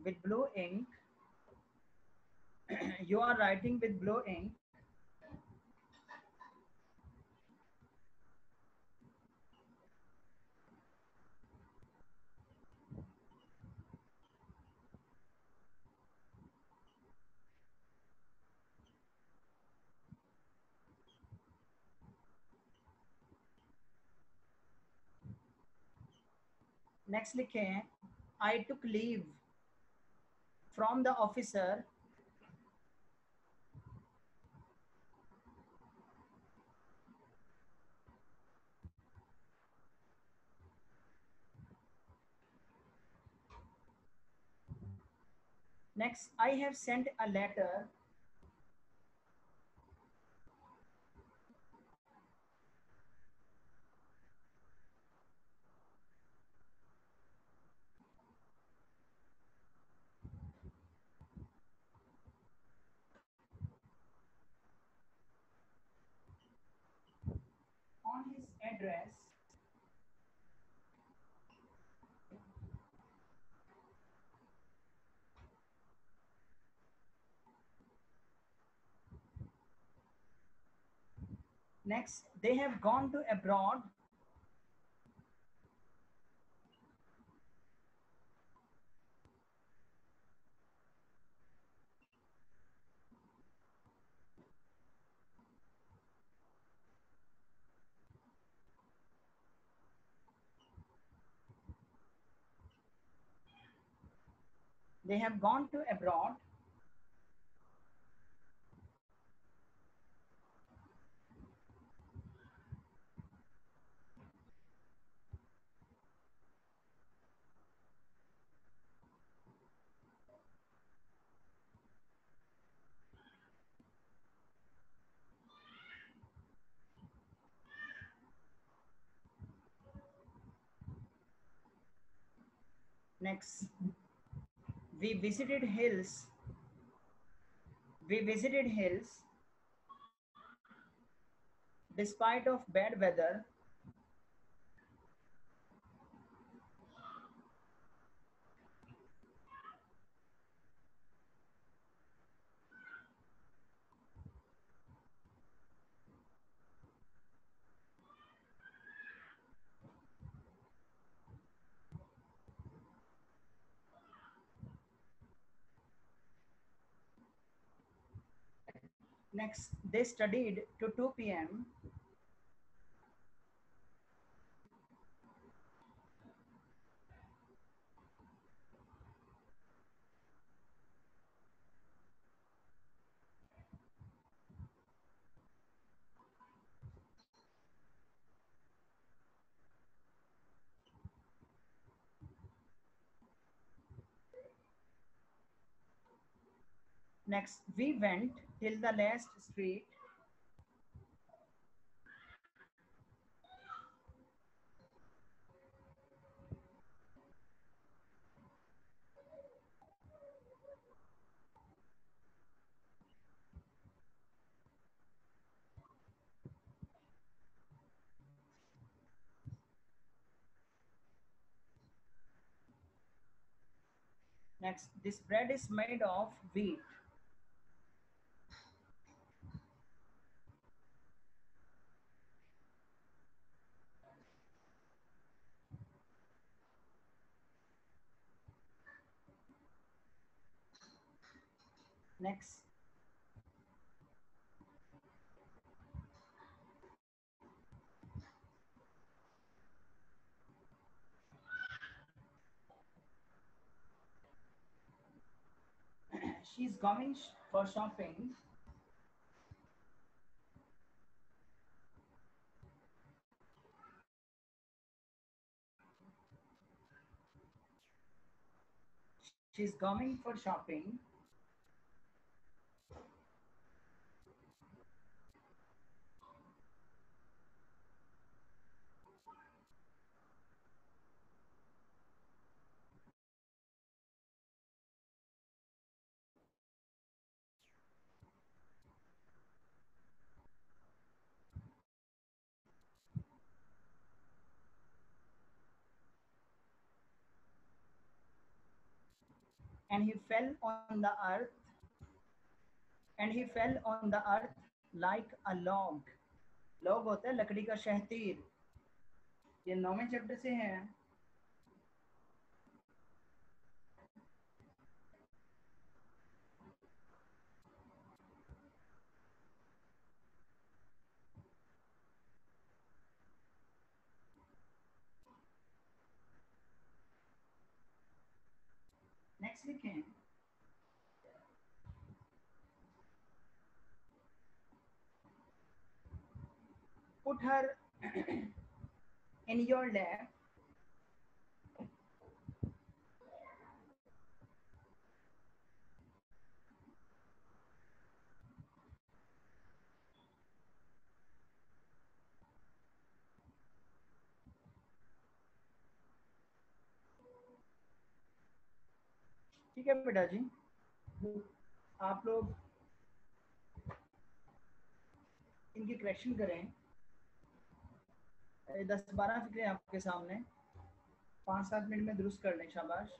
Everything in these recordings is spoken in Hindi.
with blue ink. You are writing with blue ink. Next लिखें, I took leave from the officer Next, I have sent a letter on his address. Next, they have gone to abroad. They have gone to abroad. Next, we visited hills. We visited hills despite of bad weather. Next, they studied to 2 p.m. Next, we went till the last street. Next, this bread is made of wheat. Next, she's going for shopping. She's going for shopping. and he fell on the earth and he fell on the earth like a log. Log होता है लकड़ी का शहतीर। ये 9वें चैप्टर से है। नेक्स्ट लिखें, put her in your lap ठीक है बेटा जी, आप लोग इनकी करेक्शन करें। 10-12 फिक्रे आपके सामने, 5-7 मिनट में दुरुस्त कर लें, शाबाश।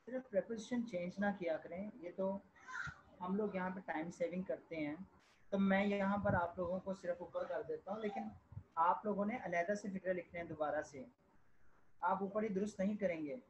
सिर्फ प्रेपोजिशन चेंज ना किया करें, ये तो हम लोग यहाँ पे टाइम सेविंग करते हैं। तो मैं यहाँ पर आप लोगों को सिर्फ ऊपर कर देता हूँ, लेकिन आप लोगों ने अलहदा से फिक्र लिखने हैं दोबारा से, आप ऊपर ही दुरुस्त नहीं करेंगे।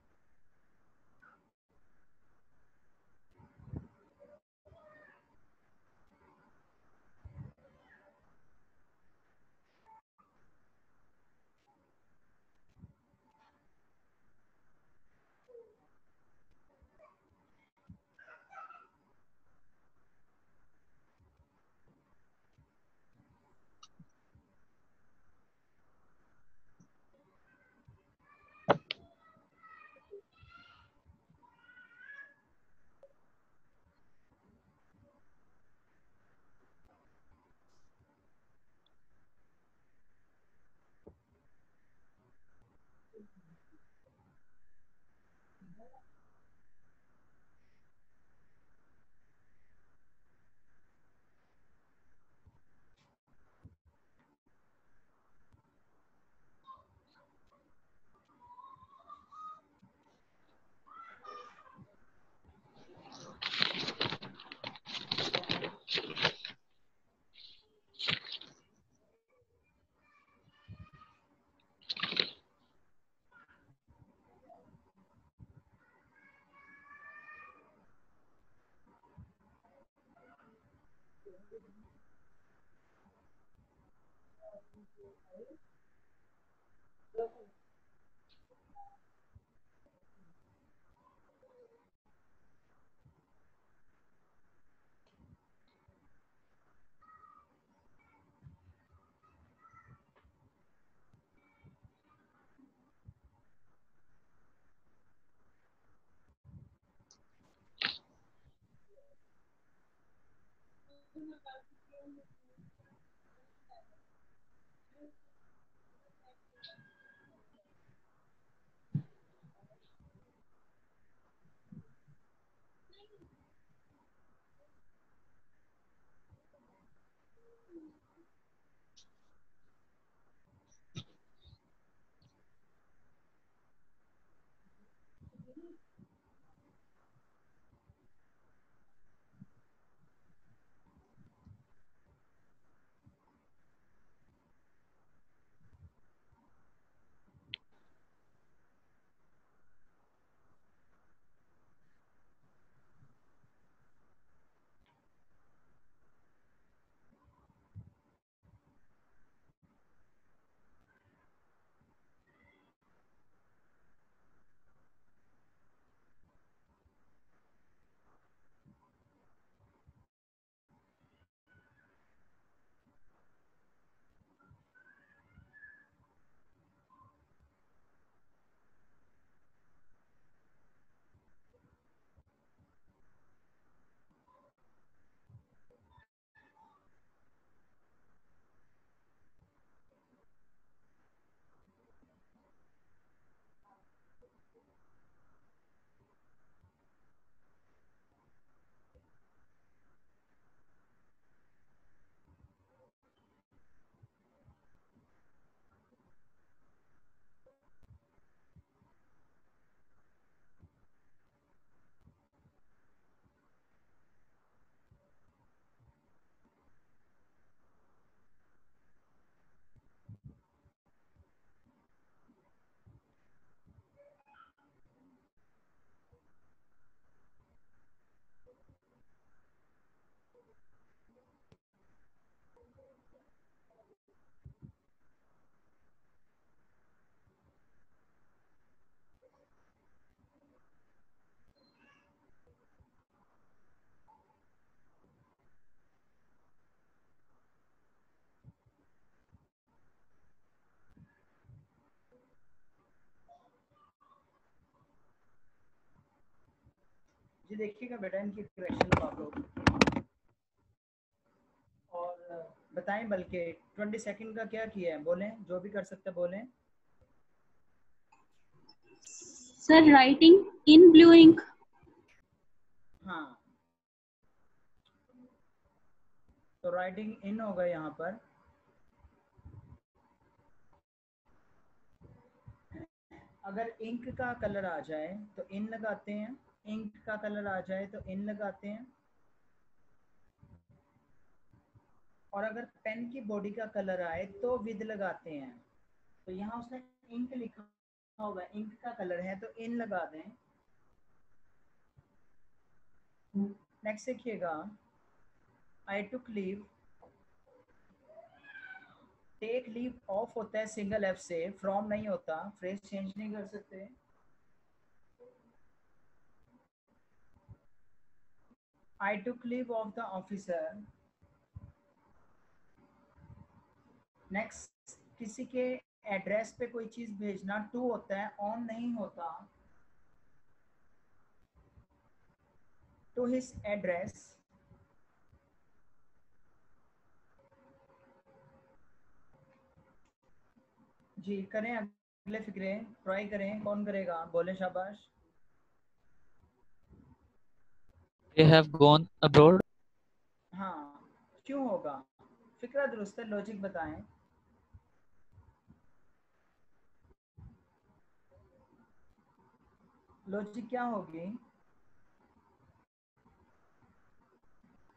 जी देखिएगा बेटा इनकी करेक्शन आप लोग, और बताएं, बल्कि 20 सेकंड का क्या किया है, बोलें, जो भी कर सकते बोलें। Sir writing in blue ink. हाँ, तो राइटिंग इन होगा यहाँ पर। अगर इंक का कलर आ जाए तो इन लगाते हैं, इंक का कलर आ जाए तो इन लगाते हैं, और अगर पेन की बॉडी का कलर आए तो विद लगाते हैं। तो यहाँ उसने इंक लिखा होगा, इंक का कलर है तो इन लगा दें। नेक्स्ट देखिएगा, I took leave, take leave of होता है सिंगल एफ से, फ्रॉम नहीं होता, फ्रेज चेंज नहीं कर सकते। I took leave of the officer. Next, किसी के एड्रेस पे कोई चीज भेजना, टू होता है, ऑन नहीं होता, टू हिज एड्रेस। जी करें, अगले फिक्रे ट्राई करें, कौन करेगा, बोले शाबाश। They have gone abroad. हाँ, क्यों होगा, फिक्रा दुरुस्त है, लॉजिक बताएं। लॉजिक क्या होगी,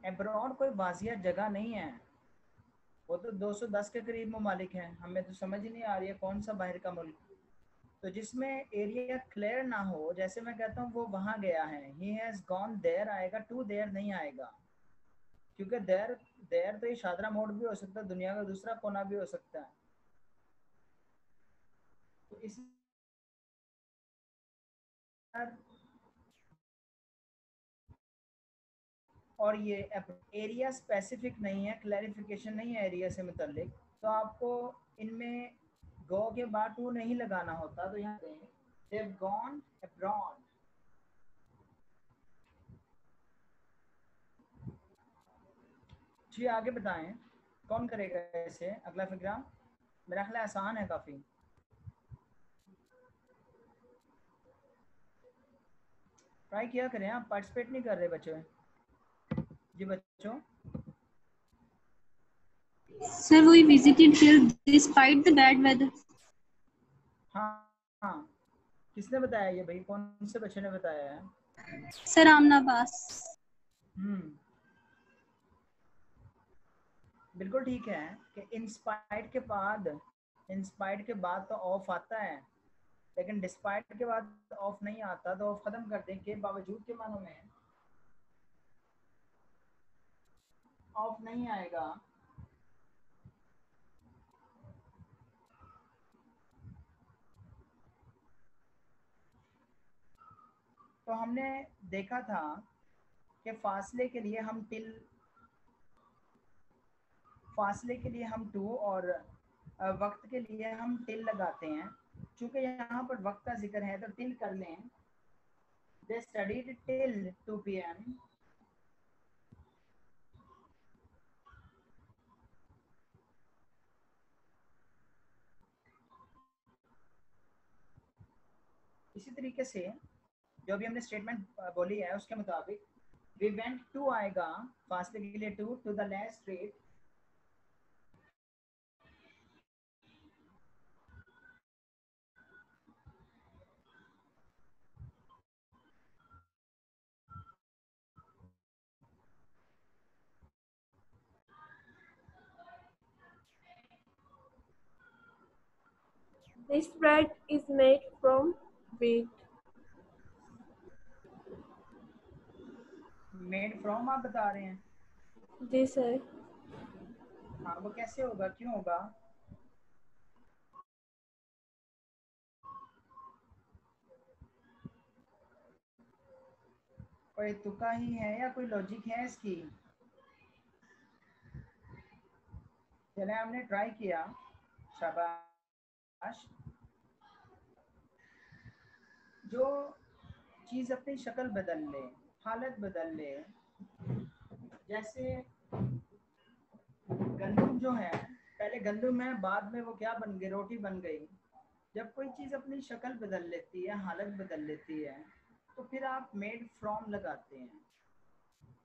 अब्रॉड कोई वाजिया जगह नहीं है, वो तो 210 के करीब ममालिक हैं, हमें तो समझ ही नहीं आ रही है कौन सा बाहर का मुल्क। तो जिसमें एरिया क्लियर ना हो, जैसे मैं कहता हूँ वो वहां गया है, ही हैज गॉन देयर आएगा, टू देयर नहीं आएगा, क्योंकि देयर, देयर तो ये शादरा मोड भी हो सकता है, दुनिया का दूसरा कोना भी हो सकता है। तो इस और ये एरिया स्पेसिफिक नहीं है, क्लैरिफिकेशन नहीं है एरिया से मुतल्लिक, तो आपको इनमें गो के बाद टू नहीं लगाना होता। तो यहाँ they've gone abroad। जी आगे बताएं, कौन करेगा इसे, अगला फिक्रा, मेरा ख्याल आसान है काफी। ट्राई किया करें, आप पार्टिसिपेट नहीं कर रहे बच्चों। जी बच्चों, sir we visited here despite the bad weather। हाँ हाँ, किसने बताया ये भाई, कौन से बच्चे ने बताया है। सर आमना बास। बिल्कुल ठीक है कि इंस्पायर्ड के बाद, इंस्पायर्ड के बाद तो ऑफ आता है, लेकिन डिस्पाइट के बाद ऑफ नहीं आता, तो ऑफ खत्म कर दें, के बावजूद के मानों में ऑफ नहीं आएगा। तो हमने देखा था कि फासले के लिए हम टिल, फासले के लिए हम टू, और वक्त के लिए हम टिल लगाते हैं। चूंकि यहाँ पर वक्त का जिक्र है तो टिल कर लें। दे स्टडीड टिल 2 PM। इसी तरीके से जो भी हमने स्टेटमेंट बोली है उसके मुताबिक वी वेंट टू आएगा, फासले के लिए to the last street. This bread is made from wheat। Made from आप बता रहे हैं। जी सर। हाँ, वो कैसे होगा, क्यों होगा। कोई तुक्का ही है या कोई लॉजिक है इसकी। चले, हमने ट्राई किया, शाबाश। जो चीज़ अपनी शक्ल बदल ले, हालत बदल ले। जैसे गंदम जो है, पहले गंदम है, बाद में वो क्या बन गई, रोटी बन गई। जब कोई चीज़ अपनी शक्ल बदल लेती है, हालत बदल लेती है, तो फिर आप मेड फ्रॉम लगाते हैं।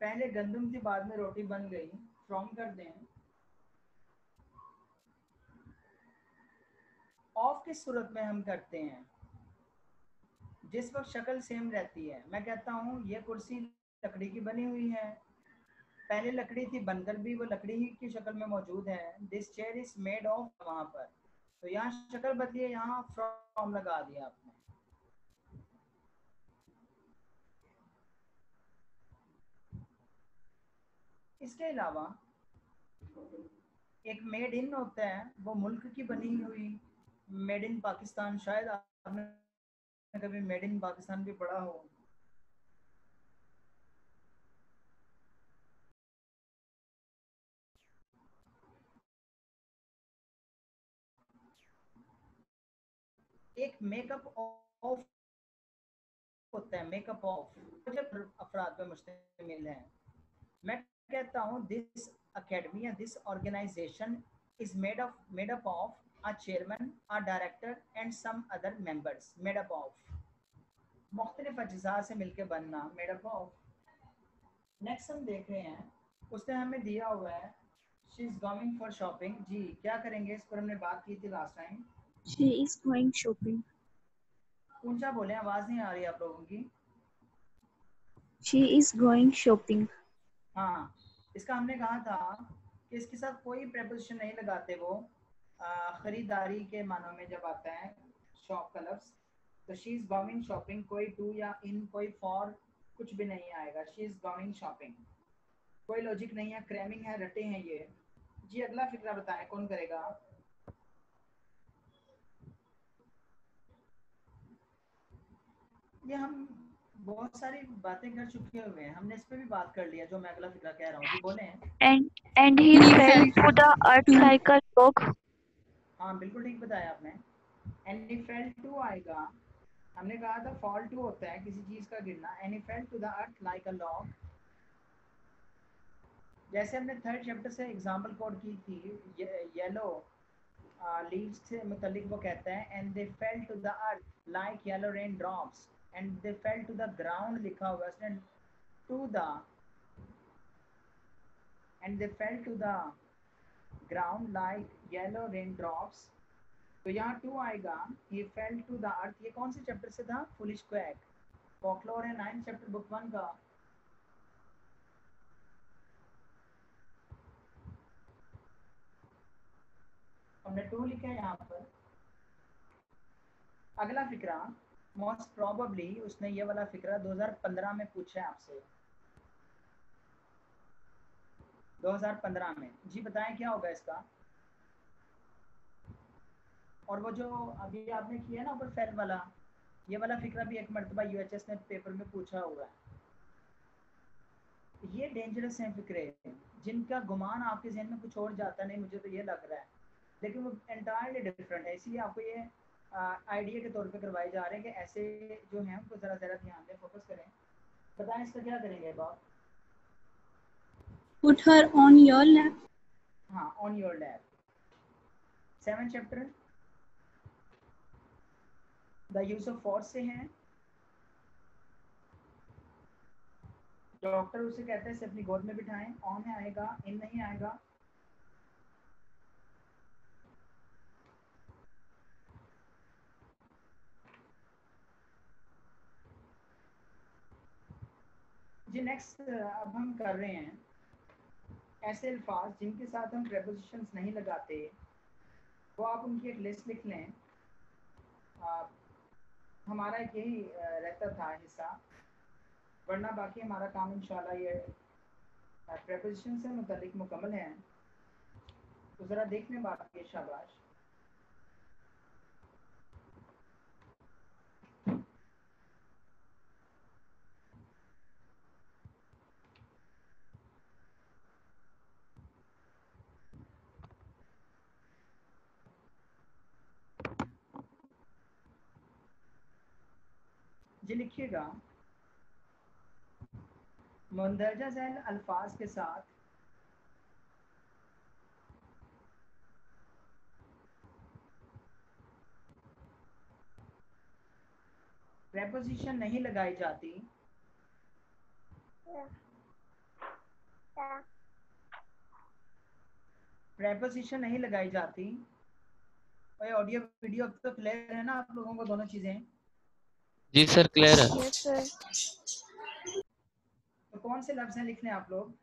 पहले गंदम थी, बाद में रोटी बन गई, फ्रॉम कर दें। ऑफ किस सूरत में हम करते हैं? जिस वक्त शक्ल सेम रहती है। मैं कहता हूँ ये कुर्सी लकड़ी की बनी हुई है, पहले लकड़ी थी, बनकर भी वो लकड़ी ही की शक्ल में मौजूद है। This chair is made of, वहां पर तो यहाँ शक्ल बदली है, यहाँ फ्रॉम लगा दिया आपने। इसके अलावा एक मेड इन होता है, वो मुल्क की बनी हुई, मेड इन पाकिस्तान। शायद आपने कभी मेड इन पाकिस्तान भी पढ़ा हो। एक मेकअप ऑफ होता है, मेकअप ऑफ, जब अफराद पे मुश्तमिल है। मैं कहता हूँ दिस अकेडमी या this organisation is made up of a chairman, a director and some other members. Made up of, मुख्तलिफ अज्जा से मिलकर बनना, मेड अप ऑफ। नेक्स्ट हम देख रहे हैं, उसने हमें दिया हुआ है she is going for shopping. जी क्या करेंगे, इस पर हमने बात की थी last time. She is going shopping. ऊंचा बोले, आवाज नहीं आ रही आप लोगों की। She is going shopping. हाँ, इसका हमने कहा था कि इसके साथ कोई प्रेपोजिशन नहीं लगाते। वो खरीदारी के मानों में जब आता है शॉप का लफ्ज, तो शी इज गोइंग शॉपिंग, कोई टू या इन, कोई फॉर, कुछ भी नहीं आएगा। शी इज गोइंग शॉपिंग, कोई लॉजिक नहीं है, क्रैमिंग है, रटे हैं ये। जी अगला फिक्रा बताएं, कौन करेगा? ये हम बहुत सारी बातें कर चुके हुए हैं, हमने इस पे भी बात कर लिया जो मैं अगला फिक्रा कह रहा हूँ। जी बोले। And he fell to the earth like a log. हाँ बिल्कुल ठीक बताया आपने। एंड ही फेल टू आएगा, हमने कहा था फॉल टू होता है किसी चीज का गिरना। And he fell to the earth like a log. जैसे हमने थर्ड चैप्टर से एग्जांपल कोड की थी, येलो लीव्स से मुतल्लिक वो कहता है and they fell to the earth like yellow rain drops. And they fell to the ground लिखा हुआ है उसने, to the, and they fell to the ground like yellow rain drops. तो यहाँ टू आएगा, he fell to the earth। ये कौन से चैप्टर से था? फुलिश क्वैक, फोकलोर है 9th चैप्टर बुक 1 का। हमने टू लिखा है यहाँ पर। अगला फिक्रा, मोस्ट प्रोबेबली उसने ये वाला फिक्रा 2015 में पूछा है आपसे, 2015 में। जी बताएं क्या होगा इसका। और वो जो अभी आपने किया ना ऊपर फेल वाला, ये वाला फिक्रा भी एक मरतबा यूएचएस ने पेपर में पूछा हुआ है। ये डेंजरस हैं फिक्रे, जिनका गुमान आपके जहन में कुछ और जाता नहीं, मुझे तो ये लग रहा है, लेकिन वो एंटायरली डिफरेंट है। इसीलिए आपको ये आइडिया के तौर पे करवाए जा रहे हैं कि ऐसे जो हैं उनको ज़रा ज़रा ध्यान दें, फोकस करें। बताएं इसका क्या करेंगे अब आप? Put her on your lap. हाँ, on your lap, 7th chapter the use of force से हैं। डॉक्टर उसे कहते हैं इसे अपनी गोद में बिठाएं। ऑन है आएगा, इन नहीं आएगा। जी नेक्स्ट अब हम कर रहे हैं ऐसे अल्फाज जिनके साथ हम प्रेपोजिशंस नहीं लगाते, वो आप उनकी एक लिस्ट लिख लें। हमारा एक यही रहता था हिस्सा, वरना बाकी हमारा काम इंशाल्लाह ये प्रेपोजिशन से मुतालिक मुकम्मल है। तो ज़रा देखने बाकी है, शाबाश। जी लिखिएगा, मुंदरजा झैल अल्फाज के साथ प्रेपोजिशन नहीं लगाई जाती प्रेपोजिशन नहीं लगाई जाती। भाई ऑडियो वीडियो अब तो क्लियर है ना आप लोगों को, दोनों चीजें? जी सर क्लियर है। Yes, sir. तो कौन से लफ्ज हैं लिखने आप लोग?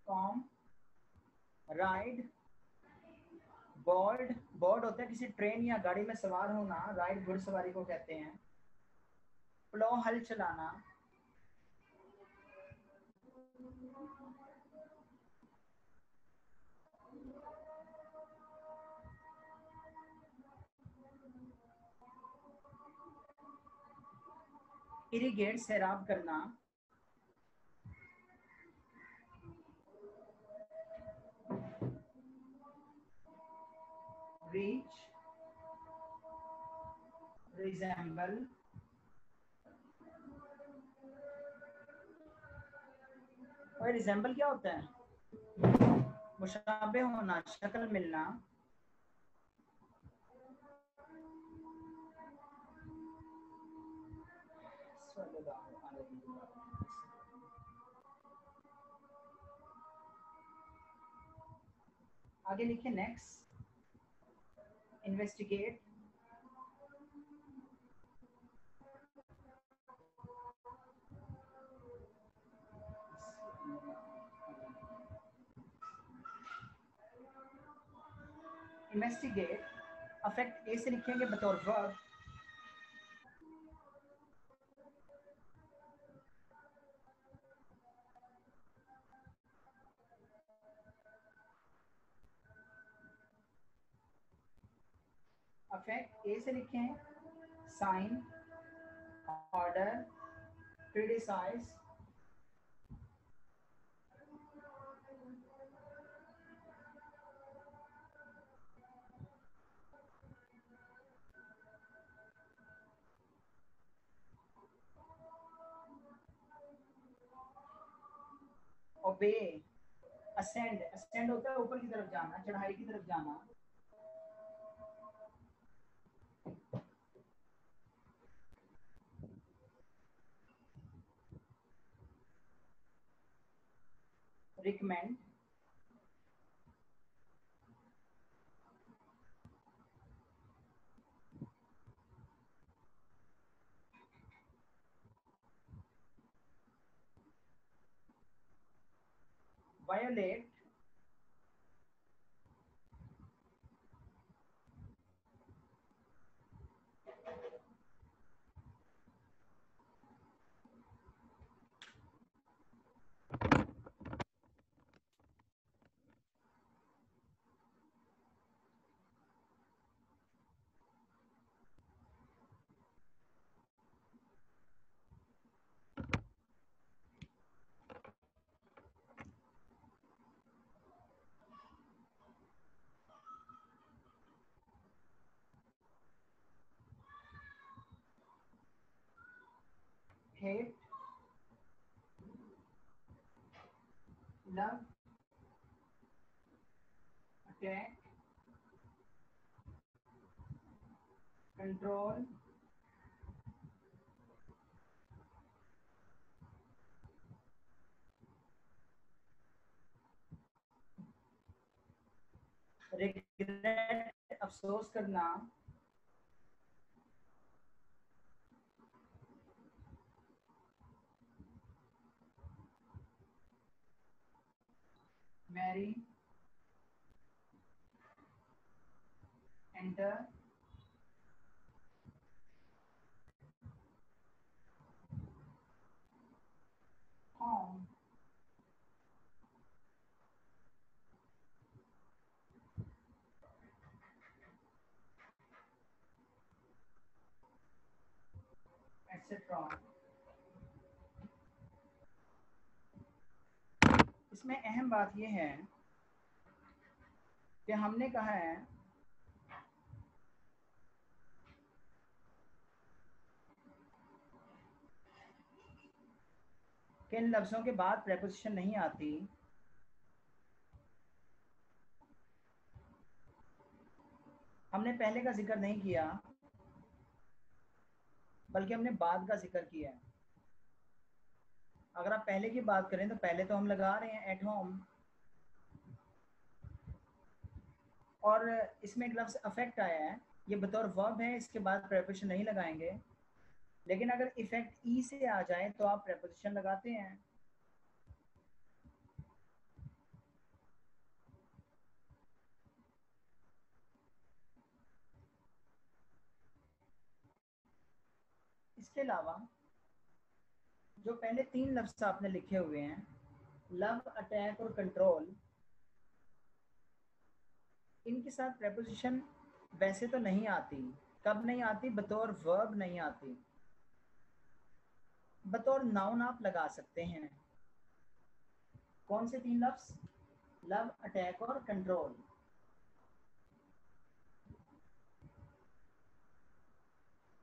Com, ride, board. बोर्ड होता है किसी ट्रेन या गाड़ी में सवार होना, राइड घुड़सवारी को कहते हैं। प्लो हल चलाना। इरिगेट सैराब करना। रीच, रिजेंबल, और रिजेंबल क्या होता है? मुशाबे होना, शक्ल मिलना। आगे लिखे next, investigate, investigate affect A से लिखेंगे बतौर वर्ब। अफेक्ट ए से लिखें sign, order, criticise, obey, ascend. Ascend होता है ऊपर की तरफ जाना, चढ़ाई की तरफ जाना। Recommend, violet, hate, love, attack, control, regret अफसोस करना, मैरी, एंटर, होम, एक्सेट्रॉन। इसमें अहम बात यह है कि हमने कहा है कि इन लफ्ज़ों के बाद प्रेपोजिशन नहीं आती, हमने पहले का जिक्र नहीं किया बल्कि हमने बाद का जिक्र किया है। अगर आप पहले की बात करें तो पहले तो हम लगा रहे हैं एट होम, और इसमें एक लफ्ज़ अफेक्ट आया है, ये बतौर वर्ब है, इसके बाद प्रेपोजिशन नहीं लगाएंगे। लेकिन अगर इफेक्ट ई से आ जाए तो आप प्रेपोजिशन लगाते हैं। इसके अलावा जो पहले 3 लफ्ज़ आपने लिखे हुए हैं, लव, अटैक और कंट्रोल, इनके साथ प्रेपोजिशन वैसे तो नहीं आती। कब नहीं आती? बतौर वर्ब नहीं आती, बतौर नाउन आप लगा सकते हैं। कौन से 3 लफ्ज़? लव, अटैक और कंट्रोल।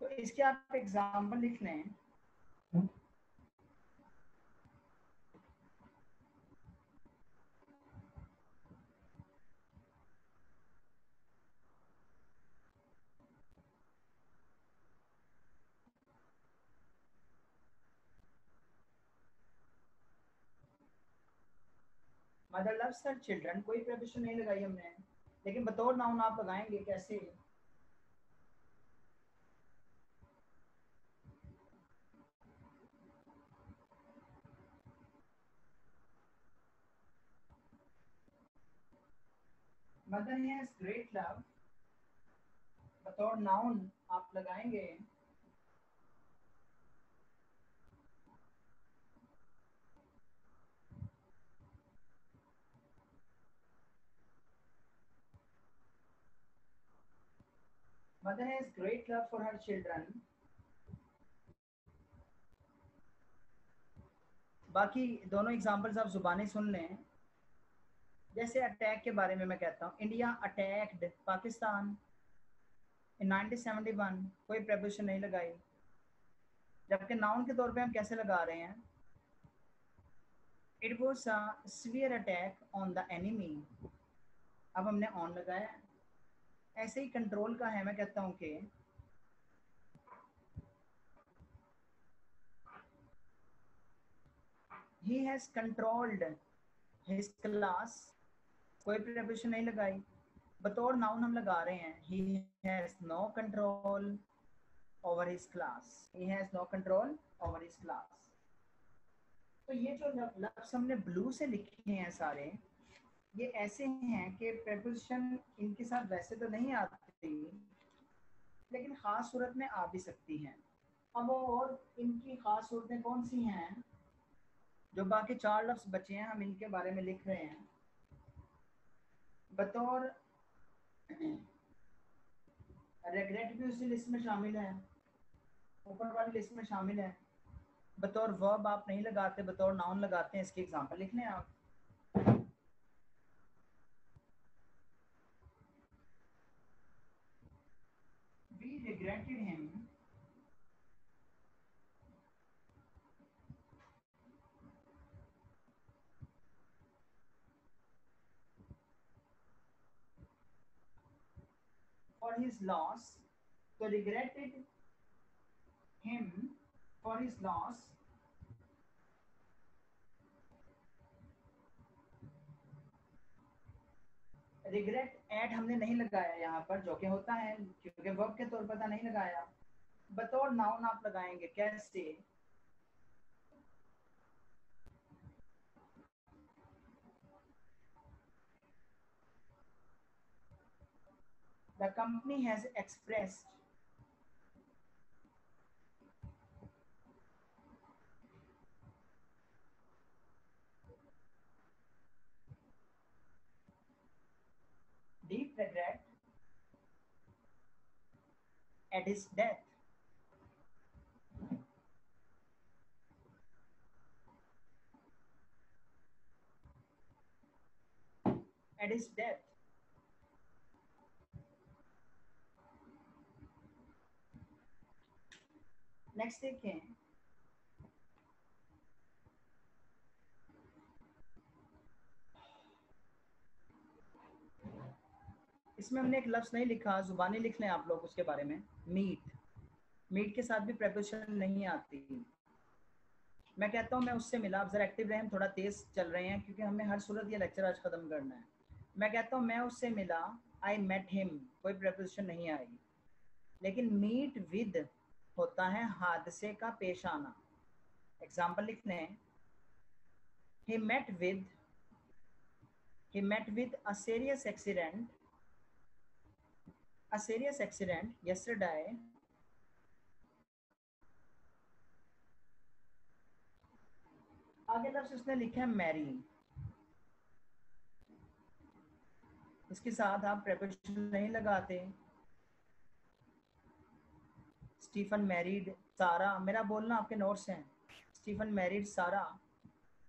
तो इसके आप एग्जाम्पल लिख लें। मदर लव्स हर चिल्ड्रन, कोई प्रेपोजिशन नहीं लगाई हमने, लेकिन बतौर नाउन आप लगाएंगे। कैसे? मदर हैज ग्रेट लव, बतौर नाउन आप लगाएंगे mother has great love for her children. बाकी दोनों एग्जांपल्स आप जुबानी सुन लें। जैसे अटैक के बारे में मैं कहता हूँ, इंडिया अटैक्ड पाकिस्तान इन 1971, कोई प्रेपोजिशन नहीं लगाई। जबकि नाउन के तौर पे हम कैसे लगा रहे हैं? It was a severe attack on the enemy, अब हमने ऑन लगाया। ऐसे ही कंट्रोल का है, मैं कहता हूँ कि he has controlled his class, कोई प्रेपोजिशन नहीं लगाई, बतौर नाउन हम लगा रहे हैं he has no control over his class, he has no control over his class। तो ये जो लफ्ज़ हमने ब्लू से लिखे हैं सारे, ये ऐसे हैं कि प्रेपोजिशन इनके साथ वैसे तो नहीं आती, लेकिन ख़ास सूरत में आ भी सकती हैं। अब और इनकी ख़ास सूरतें कौन सी हैं? जो बाकी 4 लफ्ज़ बचे हैं, हम इनके बारे में लिख रहे हैं। बतौर रेग्रेट भी उसी लिस्ट में शामिल है, ऊपर वाली लिस्ट में शामिल है। बतौर वर्ब आप नहीं लगाते, बतौर नाउन लगाते हैं। इसके एग्जांपल लिख लें आप। We regretted him for his loss, तो regretted him for his loss, regret at हमने नहीं लगाया यहाँ पर, जो कि होता है, क्योंकि वर्ब के तौर पर नहीं लगाया। बतौर नाउन आप लगाएंगे। कैसे? The company has expressed deep regret at his death। at his death. Next देखें, इसमें हमने एक लफ्ज नहीं लिखा, जुबानी लिख लें आप लोग उसके बारे में। मीट, मीट के साथ भी प्रेपोजिशन नहीं आती। मैं कहता हूँ मैं उससे मिला, आप जरा एक्टिव रहें, थोड़ा तेज चल रहे हैं क्योंकि हमें हर सूरत ये लेक्चर आज खत्म करना है। मैं कहता हूँ मैं उससे मिला, आई मेट हिम, कोई प्रेपोजिशन नहीं आई। लेकिन मीट विद होता है हादसे का पेश आना। एग्जाम्पल लिख लें, he met with a serious accident yesterday आगे लफ्ज उसने लिखा है मैरी, इसके साथ आप प्रेपोजिशन नहीं लगाते। स्टीफन मैरिड सारा, मेरा बोलना आपके नोट्स हैं, स्टीफन मैरिड सारा।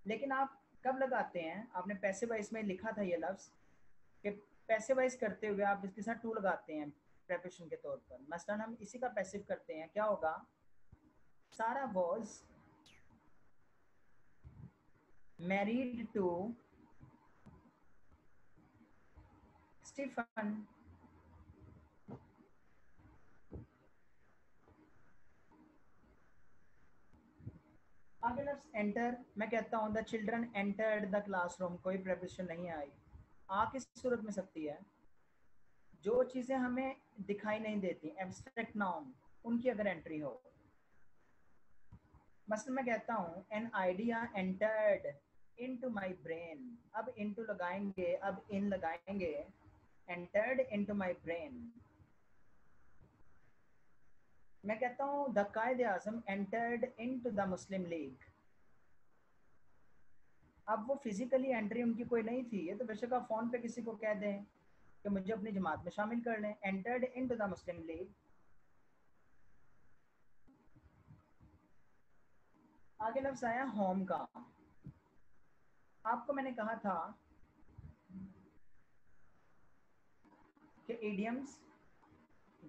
लेकिन आप कब लगाते हैं, आपने पैसे वाइज में लिखा था ये लफ्ज कि पैसे वाइज करते हुए आप इसके साथ टू लगाते हैं प्रेपोजिशन के तौर पर। मसलन हम इसी का पैसिव करते हैं, क्या होगा, सारा वॉज मैरिड टू स्टीफन। आगे लफ्ज एंटर, मैं कहता हूँ the children entered the classroom, कोई प्रेपोजिशन नहीं आई। आ किस सूरत में सकती है, जो चीजें हमें दिखाई नहीं देती, एब्स्ट्रैक्ट नाउन, उनकी अगर एंट्री हो। मसलन मैं कहता हूँ an idea entered into my brain, अब इनटू लगाएंगे, अब इन लगाएंगे, एंटर्ड इनटू माय ब्रेन। मैं कहता हूँ the Quaid e Azam entered into the Muslim League, अब वो फिजिकली एंट्री उनकी कोई नहीं थी, ये तो बेशक आप फोन पे किसी को कह दें कि मुझे अपनी जमात में शामिल कर लें, entered into the Muslim league. आगे लफ्ज आया होम का। आपको मैंने कहा था कि इडियम्स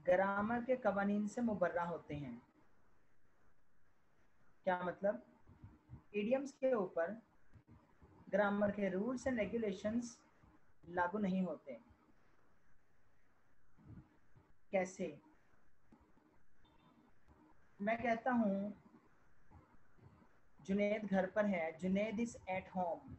ग्रामर के कवानीन से मुबर्रा होते हैं। क्या मतलब, इडियम्स के ऊपर ग्रामर के रूल्स एंड रेगुलेशंस लागू नहीं होते। कैसे, मैं कहता हूँ जुनेद घर पर है, जुनेद इज एट होम।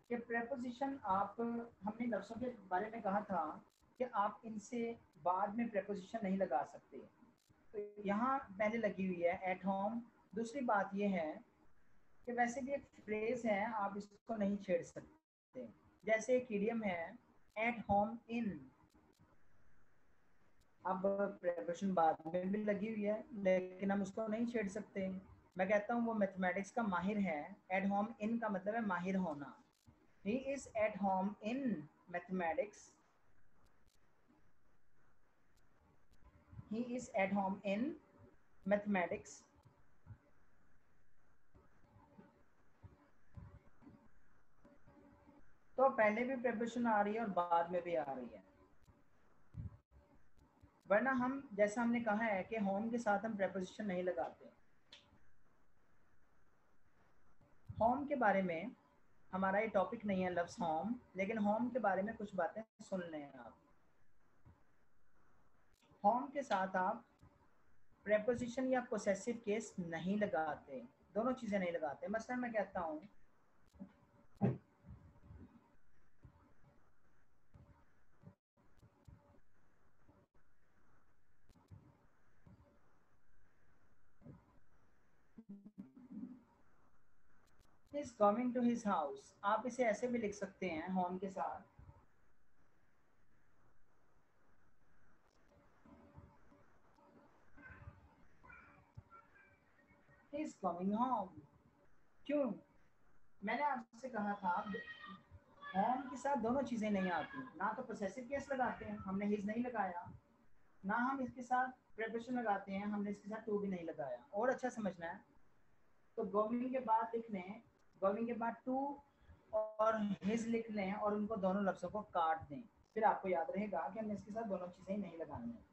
कि प्रेपोजिशन आप, हमने लफ्ज़ों के बारे में कहा था कि आप इनसे बाद में प्रेपोजिशन नहीं लगा सकते, तो यहाँ पहले लगी हुई है एट होम। दूसरी बात यह है कि वैसे भी एक फ्रेज है, आप इसको नहीं छेड़ सकते। जैसे एक इडियम है एट होम इन, अब प्रेपोजिशन बाद में भी लगी हुई है लेकिन हम उसको नहीं छेड़ सकते। मैं कहता हूँ वो मैथमेटिक्स का माहिर है, एट होम इन का मतलब है माहिर होना। He is at home in mathematics. He is at home in mathematics. तो पहले भी प्रेपोजिशन आ रही है और बाद में भी आ रही है, वरना हम जैसा हमने कहा है कि होम के साथ हम प्रेपोजिशन नहीं लगाते। होम के बारे में हमारा ये टॉपिक नहीं है लफ्ज़ होम, लेकिन होम के बारे में कुछ बातें सुन लें आप। होम के साथ आप प्रेपोजिशन या पोसेसिव केस नहीं लगाते, दोनों चीज़ें नहीं लगाते। मसलन मैं कहता हूँ is coming to his house, आप इसे ऐसे भी लिख सकते हैं होम के साथ, he is coming home। क्यों, मैंने आपसे कहा था होम के साथ दोनों चीज़ें नहीं आती, ना तो पोसेसिव केस लगाते हैं, हमने हिज नहीं लगाया, ना हम इसके साथ प्रेपोजिशन लगाते हैं, हमने इसके साथ टू भी नहीं लगाया। और अच्छा समझना है, तो गोइंग के बाद लिख लें, गोइंग के बाद टू और हिज लिख लें और उनको दोनों लफ्ज़ों को काट दें, फिर आपको याद रहेगा कि हमने इसके साथ दोनों चीज़ें नहीं लगानी है।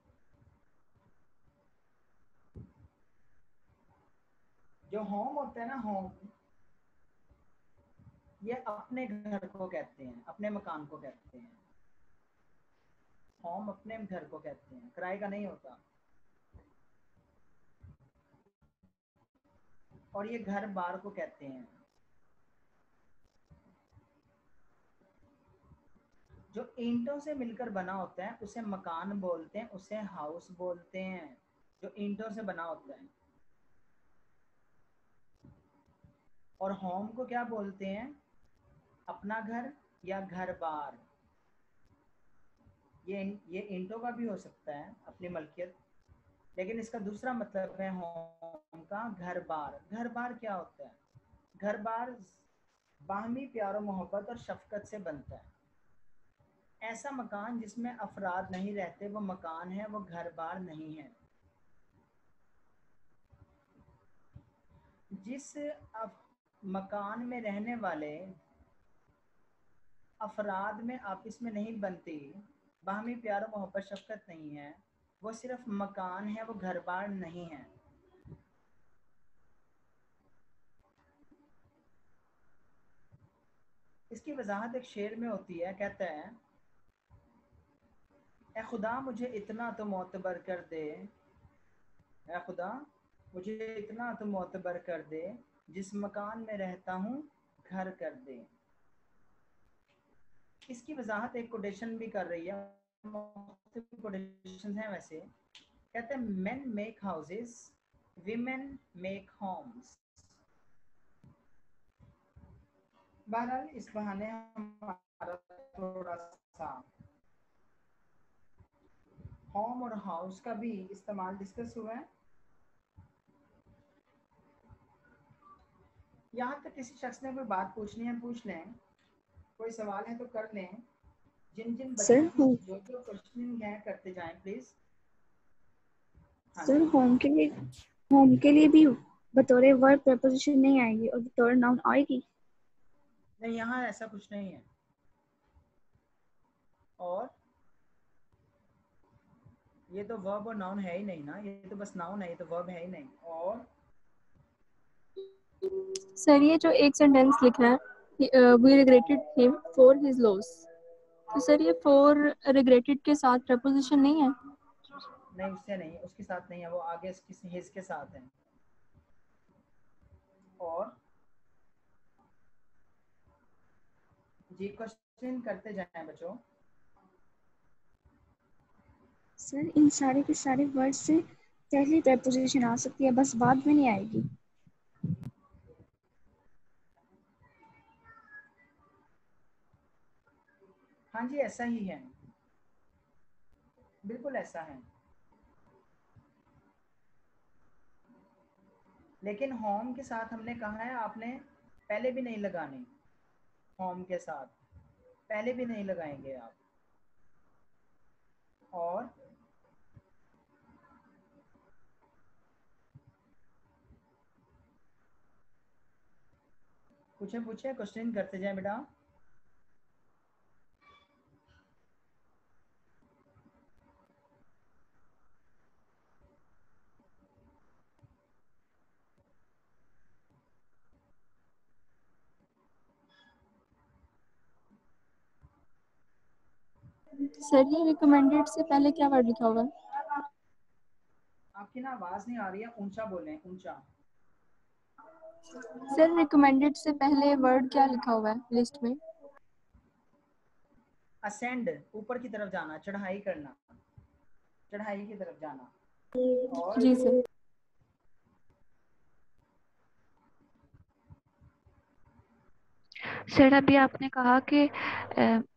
जो होम होता है ना, होम, ये अपने घर को कहते हैं, अपने मकान को कहते हैं। होम अपने घर को कहते हैं, किराए का नहीं होता। और ये घर बार को कहते हैं। जो ईंटों से मिलकर बना होता है उसे मकान बोलते हैं, उसे हाउस बोलते हैं, जो ईंटों से बना होता है। और होम को क्या बोलते हैं? अपना घर या घर बार। ये ईंटों का भी हो सकता है, अपनी मलकियत, लेकिन इसका दूसरा मतलब है होम का घर बार। घर बार क्या होता है? घर बार बाहमी प्यार मोहब्बत और शफकत से बनता है। ऐसा मकान जिसमें अफराद नहीं रहते वो मकान है, वो घर बार नहीं है। जिस मकान में रहने वाले अफराद में आपस में नहीं बनती, बाहमी प्यार मोहब्बत शफकत नहीं है, वो सिर्फ मकान है, वो घर बार नहीं है। इसकी वजाहत एक शेर में होती है, कहता है, ए खुदा मुझे इतना तो मोतबर कर दे, ए खुदा मुझे इतना तो मोतबर कर दे, जिस मकान में रहता हूँ घर कर दे। इसकी वजाहत एक कोटेशन भी कर रही है, कोटेशन है वैसे। कहते हैं, men make houses, women make homes। बहरहाल इस बहाने हमारा थोड़ा सा होम और हाउस का भी इस्तेमाल डिस्कस हुआ है। यहाँ तक किसी शख्स ने कोई बात पूछनी है पूछ लें, कोई सवाल है तो कर लें। जिन जिन बच्चों सर की जो जो क्वेश्चनिंग है करते जाएं प्लीज। हाँ सर जी, होम के लिए भी बतौर वर्ब प्रपोजिशन नहीं आएगी और बतौर नाउन आएगी। नहीं यहाँ ऐसा कुछ नहीं है। और ये तो वर्ब और नाउन है ही नहीं ना, ये तो बस नाउन है, ये तो वर्ब है ही नहीं। और सर ये जो एक सेंटेंस लिखा है, we regretted him for his loss, तो सर ये फॉर रिग्रेटेड के साथ प्रपोजिशन नहीं है? नहीं, उससे नहीं, उसके साथ नहीं है, वो आगे हिज के साथ है। और जी क्वेश्चन करते जाएं बच्चों। सर इन सारे के सारे वर्ड से पहले प्रपोजिशन आ सकती है, बस बाद में नहीं आएगी। हाँ जी, ऐसा ही है, बिल्कुल ऐसा है। लेकिन होम के साथ हमने कहा है आपने पहले भी नहीं लगाने, होम के साथ पहले भी नहीं लगाएंगे आप। और पूछे पूछे क्वेश्चन करते जाए बेटा। सर ये रिकमेंडेड से पहले क्या वर्ड लिखा हुआ है? आपकी ना आवाज नहीं आ रही है, ऊंचा बोलें, ऊंचा। सर रिकमेंडेड से पहले वर्ड क्या लिखा हुआ है लिस्ट में? असेंड, ऊपर की तरफ जाना, चढ़ाई करना, चढ़ाई की तरफ जाना। और जी सर। सर अभी आपने कहा कि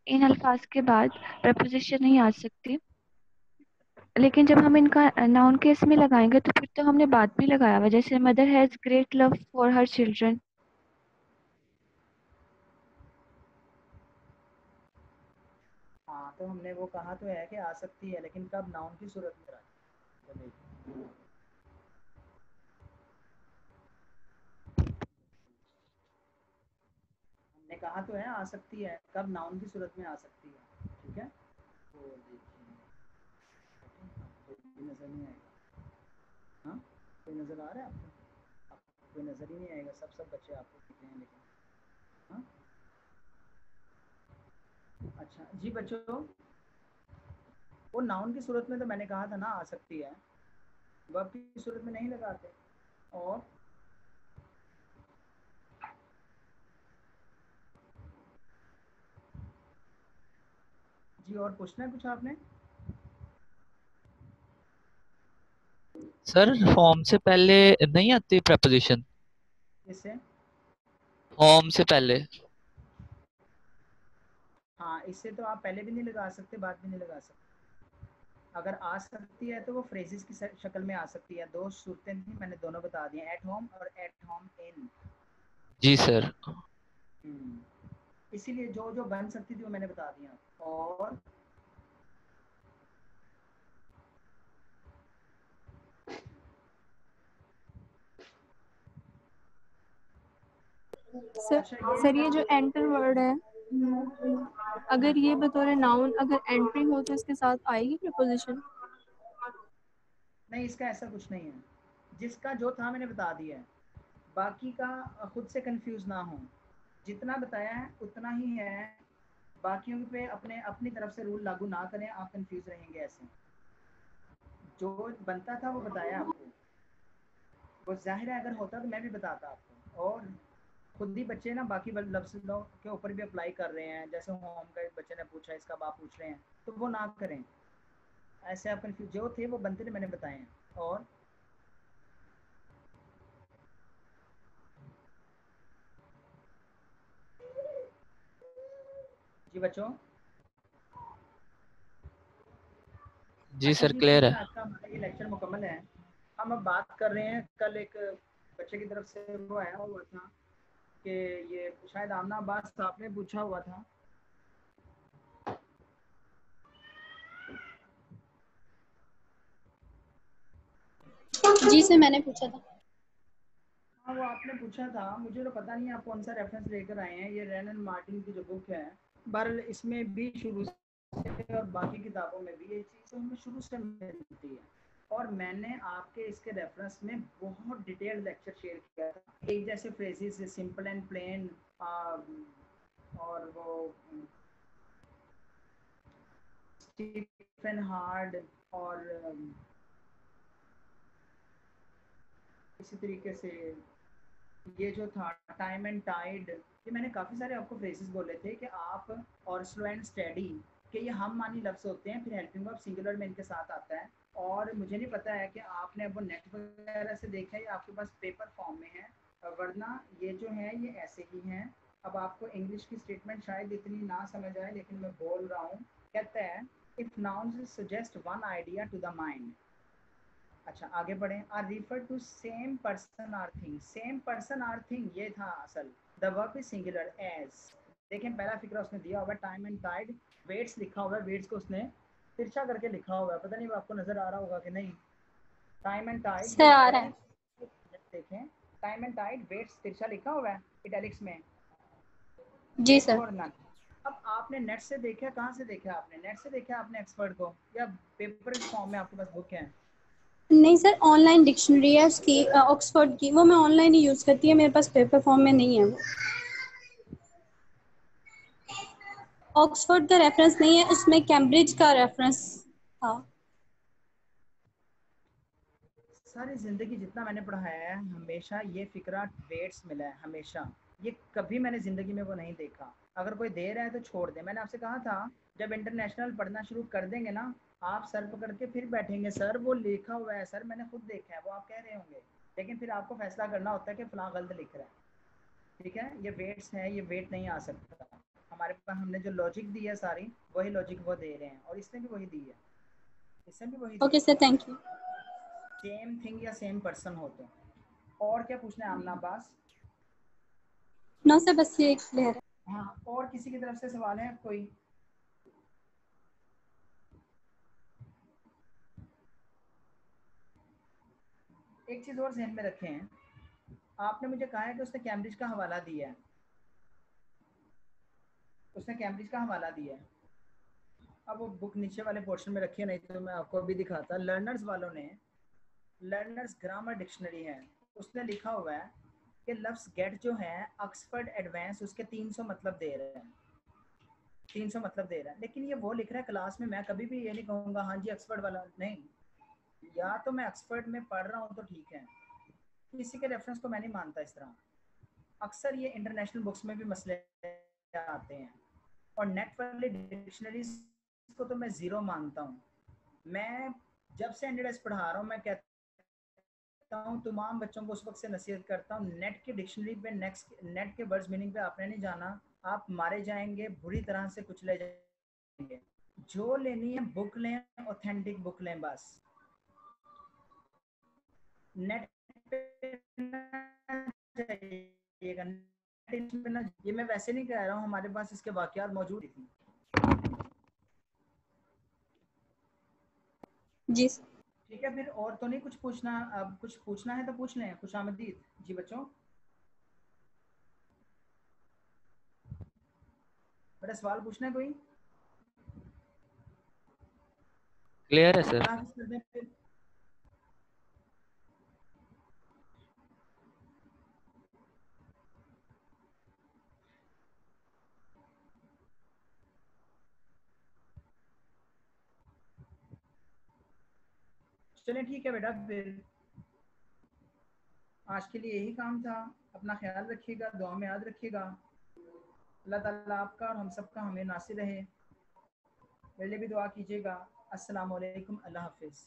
इन अल्फाज के बाद प्रपोजिशन नहीं आ सकती, लेकिन जब हम इनका नाउन केस में लगाएंगे तो फिर तो हमने बात भी लगाया हुआ, जैसे mother has great love for her children. तो हमने वो कहा तो है कि आ सकती है, लेकिन कब? नाउन की सूरत में आती है। हमने कहा तो है आ सकती है, कब? नाउन की सूरत में आ सकती है। ठीक है, तो देखिए कोई नज़र नहीं आएगा। हाँ, कोई नज़र आ रहा है आपको? कोई नज़र ही नहीं आएगा, सब बच्चे आपको दिख रहे हैं लेकिन। हाँ, अच्छा जी बच्चों, वो नाउन की सूरत में तो मैंने कहा था ना आ सकती है, वर्ब की सूरत में नहीं लगाते। और जी और पूछना है कुछ आपने? सर फॉर्म से पहले नहीं आती प्रपोजिशन? इससे फॉर्म से पहले? हाँ, इससे तो आप पहले भी नहीं लगा सकते, बाद भी नहीं लगा सकते। अगर आ सकती है तो वो फ्रेजेस की शक्ल में आ सकती है। दो सूरतें थी, मैंने दोनों बता दी, एट होम और एट होम इन। जी सर। इसीलिए जो जो बन सकती थी वो मैंने बता दिया। और सर ये जो एंटर वर्ड है, अगर ये बतौर नाउन अगर एंट्री हो तो इसके साथ आएगी प्रपोजिशन? नहीं, इसका ऐसा कुछ नहीं है, जिसका जो था मैंने बता दिया है। बाकी का खुद से कंफ्यूज ना हो, जितना बताया है उतना ही है। बाकियों पे अपने अपनी तरफ से रूल लागू ना करें, आप कंफ्यूज रहेंगे ऐसे। जो बनता था वो बताया आपको, वो जाहिर है अगर होता तो मैं भी बताता आपको। और खुद ही बच्चे ना बाकी लफ्ज़ों के ऊपर भी अप्लाई कर रहे हैं, जैसे होम का बच्चे ने पूछा, इसका आप पूछ रहे हैं, तो वो ना करें ऐसे। आप कंफ्यूज जो थे वो बनते थे, मैंने बताए हैं। और जी बच्चों, जी अच्छा सर जी, क्लियर चलिए है। आज का हमारा ये लेक्चर मुकम्मल है। हम अब बात कर रहे हैं, कल एक बच्चे की तरफ से वो आया हुआ था कि ये शायद आमना अब्बास आपने पूछा हुआ था। जी सर, मैंने पूछा था। हाँ, वो आपने पूछा था, मुझे तो पता नहीं आप कौन सा रेफरेंस लेकर आए हैं। ये रैन एंड मार्टिन की जो बुक है, बहरहाल इसमें भी शुरू से और बाकी किताबों में भी ये चीज़ हमें शुरू से मिलती है। और मैंने आपके इसके रेफरेंस में बहुत डिटेल्ड लेक्चर शेयर किया था। एक जैसे फ्रेजेस, सिंपल एंड प्लेन, और वो स्टीफन हार्ड, और इसी तरीके से ये जो था टाइम एंड टाइड, ये मैंने काफ़ी सारे आपको फ्रेजेस बोले थे कि आप, और स्लो एंड स्टेडी, कि ये हम मानी लफ्ज़ होते हैं, फिर हेल्पिंग वर्ब सिंगुलर में इनके साथ आता है। और मुझे नहीं पता है कि आपने अब वो नेट वगैरह से देखा है या आपके पास पेपर फॉर्म में है, वरना ये जो है ये ऐसे ही हैं। अब आपको इंग्लिश की स्टेटमेंट शायद इतनी ना समझ आए, लेकिन मैं बोल रहा हूँ। कहता है if nouns suggest one idea to the mind. अच्छा आगे बढ़े, or refer to same person or thing. Same person or thing ये था असल। The verb is singular as. देखें पहला फिक्रा उसने दिया हुआ टाइम एंड टाइड, वेट्स लिखा हुआ है, वेट्स को उसने तिरछा करके लिखा हुआ है, पता नहीं आपको नजर आ रहा होगा कि नहीं। टाइम एंड टाइड सर आ रहा है। देखें, टाइम एंड टाइड वेट्स तिरछा लिखा हुआ है इटैलिक्स में। जी सर। और नन। अब आपने नेट से देखा, कहाँ से देखा आपने? नेट से देखा आपने एक्सपर्ट को, या पेपर फॉर्म में आपके पास बुक है? नहीं सर, ऑनलाइन डिक्शनरी है उसकी, ऑक्सफोर्ड की, वो मैं ऑनलाइन ही यूज़ करती है, मेरे पास पेपर फॉर्म में नहीं है वो। ऑक्सफोर्ड का रेफरेंस नहीं है, उसमें कैम्ब्रिज का रेफरेंस था। सारी ज़िंदगी जितना मैंने पढ़ाया है, हमेशा ये फ़िक्रा वेट्स मिला है, हमेशा। ये कभी मैंने ज़िंदगी में वो नहीं देखा। अगर कोई दे रहा है तो छोड़ दे। मैंने आपसे कहा था जब इंटरनेशनल पढ़ना शुरू कर देंगे ना, आप सर पकड़ के फिर बैठेंगे, सर वो लिखा हुआ है, सर मैंने खुद देखा है, वो आप कह रहे होंगे, लेकिन फिर आपको फैसला करना होता है कि फ़लाँ गलत लिख रहा है। ठीक है, ये वेट्स है, ये वेट नहीं आ सकता हमारे पास। हमने जो लॉजिक दी है सारी, वही लॉजिक वो दे रहे हैं, और इसने भी वही दी है, इसने भी वही दी ओके है। Sir, thank you. Same thing या सेम पर्सन हो तो। और क्या पूछना है आमना अब्बास? नो सर, बस ये क्लियर है। हाँ, और किसी की तरफ से सवाल है कोई? एक चीज़ और ध्यान में रखें, आपने मुझे कहा है कि उसने कैम्ब्रिज का हवाला दिया है, उसने कैम्ब्रिज का हवाला दिया है। अब वो बुक नीचे वाले पोर्शन में रखी है, नहीं तो मैं आपको अभी दिखाता। लर्नर्स वालों ने, लर्नर्स ग्रामर डिक्शनरी है, उसने लिखा हुआ है कि लफ्ज़ गेट जो है ऑक्सफोर्ड एडवांस उसके 300 मतलब दे रहे हैं, 300 मतलब दे रहा है। लेकिन ये वो लिख रहा है क्लास में, मैं कभी भी ये नहीं कहूँगा हाँ जी ऑक्सफोर्ड वाला, नहीं। या तो मैं ऑक्सफोर्ड में पढ़ रहा हूँ तो ठीक है, किसी के रेफरेंस को मैं नहीं मानता इस तरह। अक्सर ये इंटरनेशनल बुक्स में भी मसले आते हैं, और नेट वाली डिक्शनरीज को तो मैं ज़ीरो मानता हूँ। मैं जब से एनडीएस पढ़ा रहा हूँ, मैं कहता हूँ तमाम बच्चों को उस वक्त से नसीहत करता हूँ, नेट की डिक्शनरी पे, नेट के वर्ड्स मीनिंग पे आपने नहीं जाना, आप मारे जाएंगे, बुरी तरह से कुचले जाएंगे। जो लेनी है बुक लें, ऑथेंटिक बुक लें बस। नेट पे जाइएगा, ये मैं वैसे नहीं कह रहा हूँ, हमारे पास इसके वाकयात मौजूद थी। जी ठीक है, फिर और तो नहीं कुछ पूछना? अब कुछ पूछना है तो पूछ लें। खुशामदीद जी बच्चों, बड़ा सवाल पूछना है कोई? क्लियर है सर। अल्लाह हाफिज़ कर दें फिर। चलें ठीक है बेटा, फिर आज के लिए यही काम था। अपना ख्याल रखिएगा, दुआ में याद रखिएगा। अल्लाह ताला आपका और हम सबका हमें नासिर रहे। मेरे लिए भी दुआ कीजिएगा। अस्सलाम वालेकुम, अल्लाह हाफिज़।